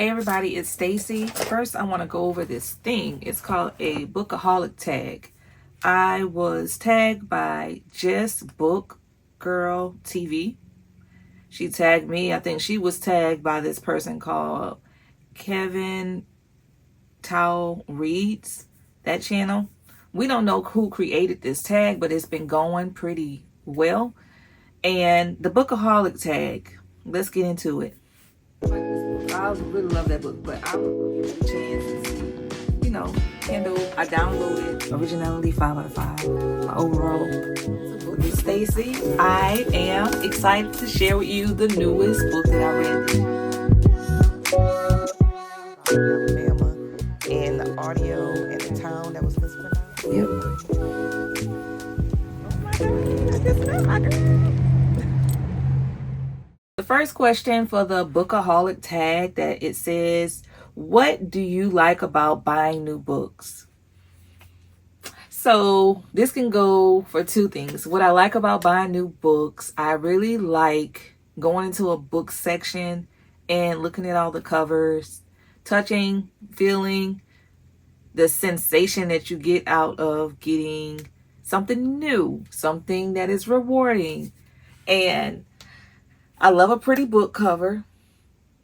Hey everybody, it's Stacy. First, I want to go over this thing. It's called a Book-a-holic tag. I was tagged by Just Book Girl TV. She tagged me. I think she was tagged by this person called Kevin Tao Reads, that channel. We don't know who created this tag, but it's been going pretty well. And the Book-a-holic tag, let's get into it. I really love that book, but I would give it a chance and see, Kindle. I downloaded Originality 5 out of 5. My overall book is Stacy. I am excited to share with you the newest book that I read. Alabama, and the audio and the town that was mispronounced. Yep. Oh my God. The first question for the Book-a-holic tag, that it says, what do you like about buying new books? So this can go for two things. What I like about buying new books, I really like going into a book section and looking at all the covers, touching, feeling the sensation that you get out of getting something new, something that is rewarding. And I love a pretty book cover.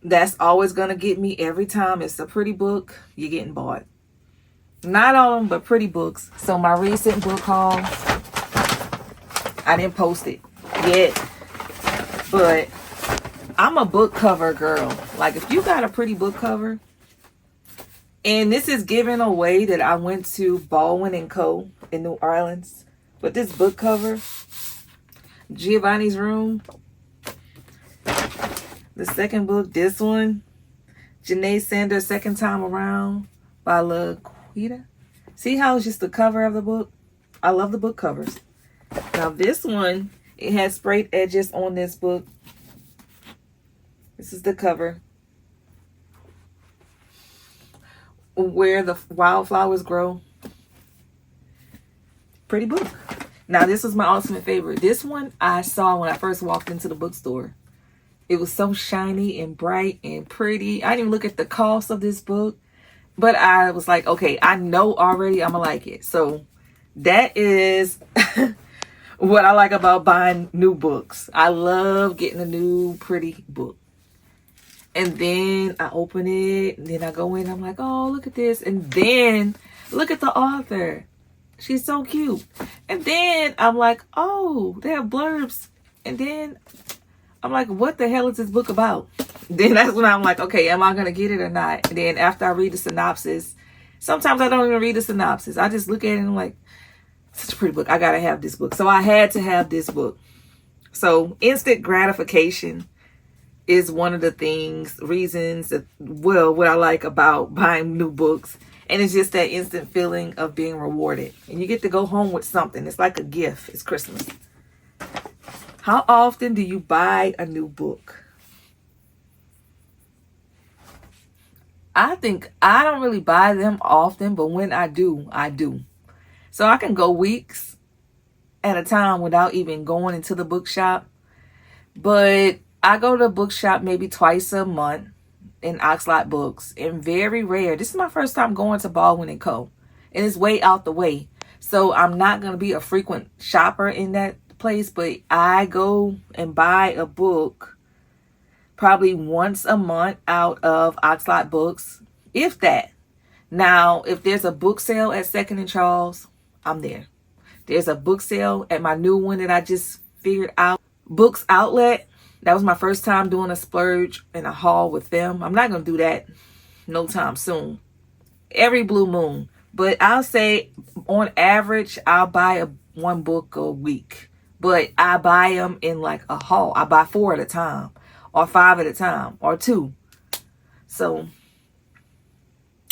That's always going to get me every time. It's a pretty book, you're getting bought. Not all of them, but pretty books. So my recent book haul, I didn't post it yet, but I'm a book cover girl. Like, if you got a pretty book cover, and this is giving away that I went to Baldwin & Co. in New Orleans with this book cover, Giovanni's Room. The second book, this one, Janae Sanders' Second Time Around by LaQuita. See how it's just the cover of the book? I love the book covers. Now this one, it has sprayed edges on this book. This is the cover. Where the Wildflowers Grow. Pretty book. Now this was my ultimate favorite. This one I saw when I first walked into the bookstore. It was so shiny and bright and pretty. I didn't even look at the cost of this book, but I was like, okay, I know already I'm gonna like it. So that is what I like about buying new books. I love getting a new pretty book. And then I open it, and then I go in, I'm like, oh, look at this. And then look at the author. She's so cute. And then I'm like, oh, they have blurbs. And then I'm like, what the hell is this book about? Then that's when I'm like, okay, am I going to get it or not? And then after I read the synopsis, sometimes I don't even read the synopsis. I just look at it and I'm like, such a pretty book. I got to have this book. So I had to have this book. So instant gratification is one of the reasons that, what I like about buying new books. And it's just that instant feeling of being rewarded. And you get to go home with something. It's like a gift. It's Christmas. How often do you buy a new book? I think I don't really buy them often, but when I do, I do. So I can go weeks at a time without even going into the bookshop. But I go to the bookshop maybe twice a month in Oxlot Books. And very rare. This is my first time going to Baldwin & Co. And it's way out the way. So I'm not going to be a frequent shopper in that place, but I go and buy a book probably once a month out of Oxlot Books, if that. Now, if there's a book sale at Second and Charles, I'm there. There's a book sale at my new one that I just figured out, Books Outlet. That was my first time doing a splurge and a haul with them. I'm not going to do that no time soon. Every blue moon. But I'll say on average, I'll buy one book a week. But I buy them in like a haul. I buy 4 at a time, or 5 at a time, or 2. So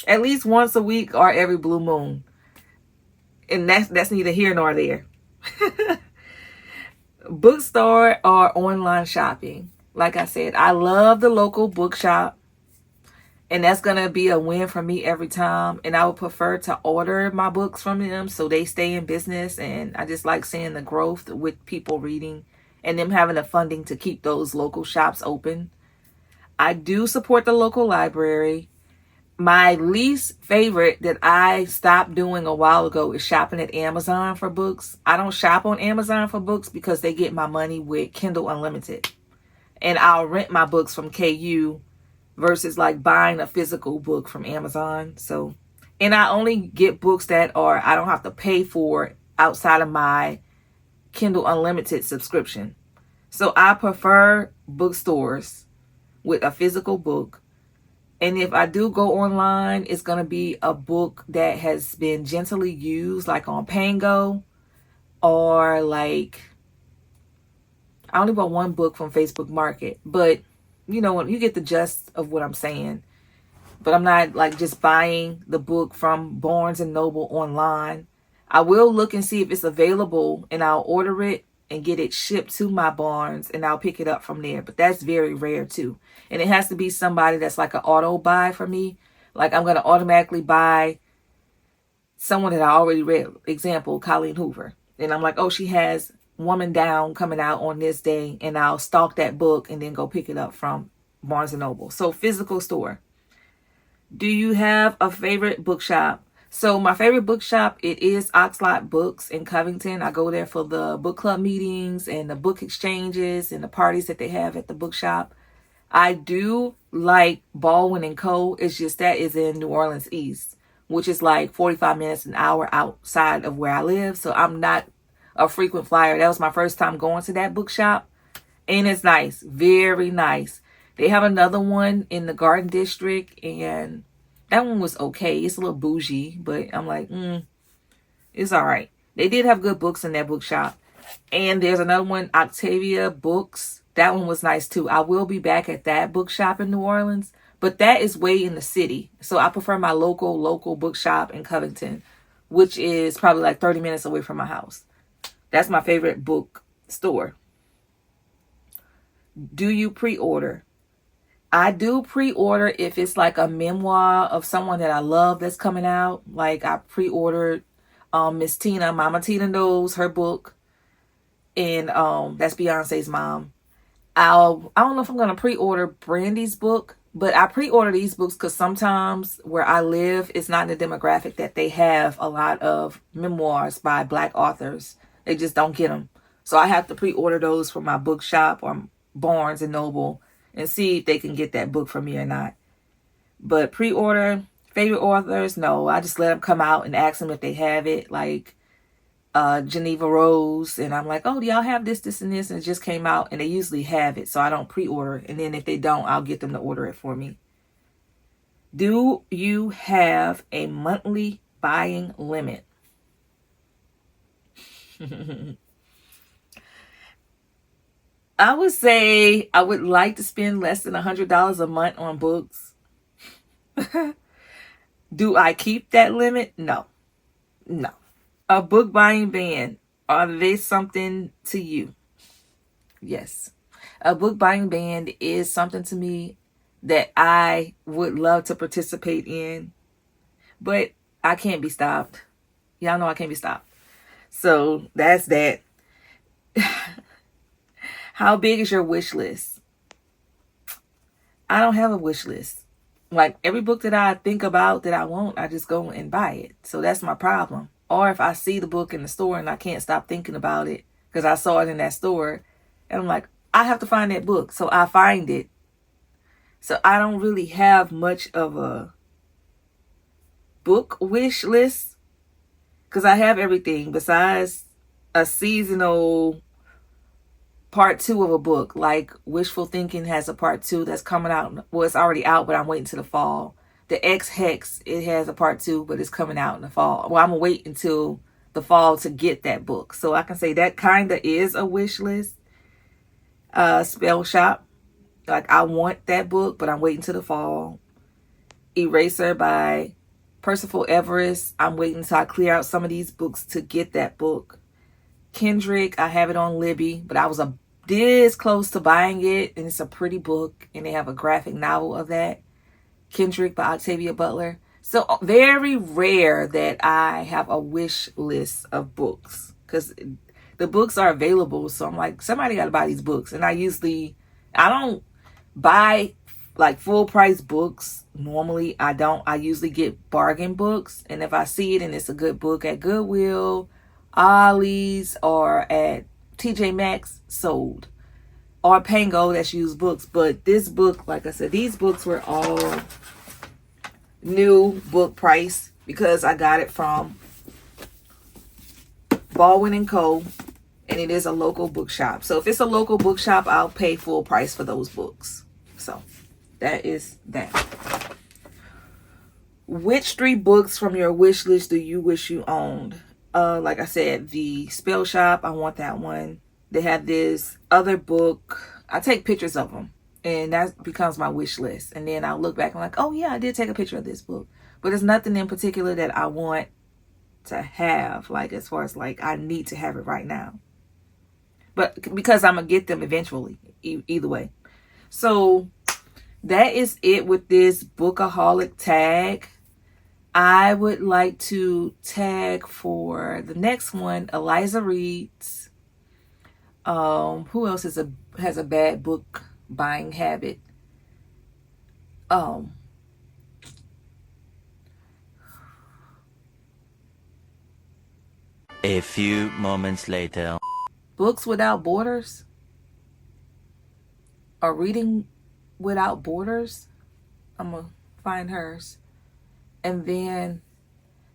at least once a week or every blue moon. And that's neither here nor there. Bookstore or online shopping. Like I said, I love the local bookshop. And that's going to be a win for me every time. And I would prefer to order my books from them so they stay in business. And I just like seeing the growth with people reading and them having the funding to keep those local shops open. I do support the local library. My least favorite that I stopped doing a while ago is shopping at Amazon for books. I don't shop on Amazon for books because they get my money with Kindle Unlimited. And I'll rent my books from KU versus like buying a physical book from Amazon. So, and I only get books that I don't have to pay for outside of my Kindle Unlimited subscription. So I prefer bookstores with a physical book. And if I do go online, it's going to be a book that has been gently used, like on Pango, or like, I only bought one book from Facebook Market, but you know what, you get the gist of what I'm saying. But I'm not like just buying the book from Barnes and Noble online. I will look and see if it's available, and I'll order it and get it shipped to my Barnes, and I'll pick it up from there. But that's very rare too. And it has to be somebody that's like an auto buy for me. Like I'm going to automatically buy someone that I already read. Example, Colleen Hoover. And I'm like, oh, she has Woman Down coming out on this day. And I'll stalk that book and then go pick it up from Barnes and Noble. So physical store. Do you have a favorite bookshop? So my favorite bookshop, it is Oxlot Books in Covington. I go there for the book club meetings and the book exchanges and the parties that they have at the bookshop. I do like Baldwin and Co. It's just that is in New Orleans East, which is like 45 minutes, an hour outside of where I live. So I'm not a frequent flyer. That was my first time going to that bookshop. And it's nice. Very nice. They have another one in the Garden District, and that one was okay. It's a little bougie, but I'm like, it's all right. They did have good books in that bookshop. And there's another one, Octavia Books. That one was nice too. I will be back at that bookshop in New Orleans, but that is way in the city. So I prefer my local bookshop in Covington, which is probably like 30 minutes away from my house. That's my favorite bookstore. Do you pre-order? I do pre-order if it's like a memoir of someone that I love that's coming out. Like I pre-ordered Miss Tina, Mama Tina Knows, her book. And that's Beyonce's mom. I don't know if I'm going to pre-order Brandy's book, but I pre-order these books because sometimes where I live, it's not in the demographic that they have a lot of memoirs by Black authors. They just don't get them. So I have to pre-order those from my bookshop or Barnes and Noble and see if they can get that book for me or not. But pre-order, favorite authors, no. I just let them come out and ask them if they have it. Like Geneva Rose, and I'm like, oh, do y'all have this, and this, and it just came out, and they usually have it, so I don't pre-order, and then if they don't, I'll get them to order it for me. Do you have a monthly buying limit? I would say I would like to spend less than $100 a month on books. Do I keep that limit? No. A book buying ban, are they something to you? Yes. A book buying ban is something to me that I would love to participate in, but I can't be stopped. Y'all know I can't be stopped. So that's that. How big is your wish list? I don't have a wish list. Like every book that I think about that I want, I just go and buy it. So that's my problem. Or if I see the book in the store and I can't stop thinking about it because I saw it in that store, and I'm like, I have to find that book. So I find it. So I don't really have much of a book wish list because I have everything besides a seasonal part 2 of a book. Like Wishful Thinking has a part 2 that's coming out. Well, it's already out, but I'm waiting till the fall. The X-Hex, it has a part 2, but it's coming out in the fall. Well, I'm going to wait until the fall to get that book. So I can say that kind of is a wish list. Spell Shop. Like, I want that book, but I'm waiting till the fall. Eraser by Percival Everest. I'm waiting until I clear out some of these books to get that book. Kendrick, I have it on Libby, but I was this close to buying it, and it's a pretty book, and they have a graphic novel of that. Kendrick by Octavia Butler. So very rare that I have a wish list of books because the books are available. So I'm like, somebody got to buy these books. And I don't buy like full price books, normally I don't. I usually get bargain books. And if I see it and it's a good book at Goodwill, Ollie's, or at TJ Maxx, sold. Or Pango, that's used books. But this book, like I said, these books were all new book price because I got it from Baldwin & Co. And it is a local bookshop. So if it's a local bookshop, I'll pay full price for those books. So that is that. Which 3 books from your wish list do you wish you owned? Like I said, the Spell Shop, I want that one. They have this other book. I take pictures of them, and that becomes my wish list. And then I'll look back and like, oh yeah, I did take a picture of this book. But there's nothing in particular that I want to have, like as far as like I need to have it right now. But because I'm going to get them eventually, either way. So that is it with this Book-a-holic tag. I would like to tag for the next one, Eliza Reads. Who else has a bad book buying habit? A few moments later. Books Without Borders, or Reading Without Borders. I'm gonna find hers. And then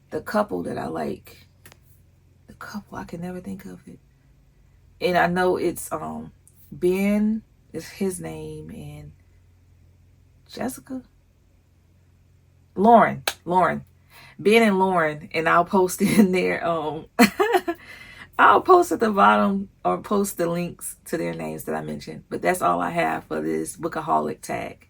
the couple that I like, the couple, I can never think of it. And I know it's Ben is his name, and Jessica, Lauren, Ben and Lauren. And I'll post it in there. I'll post at the bottom or post the links to their names that I mentioned. But that's all I have for this Book-a-holic tag.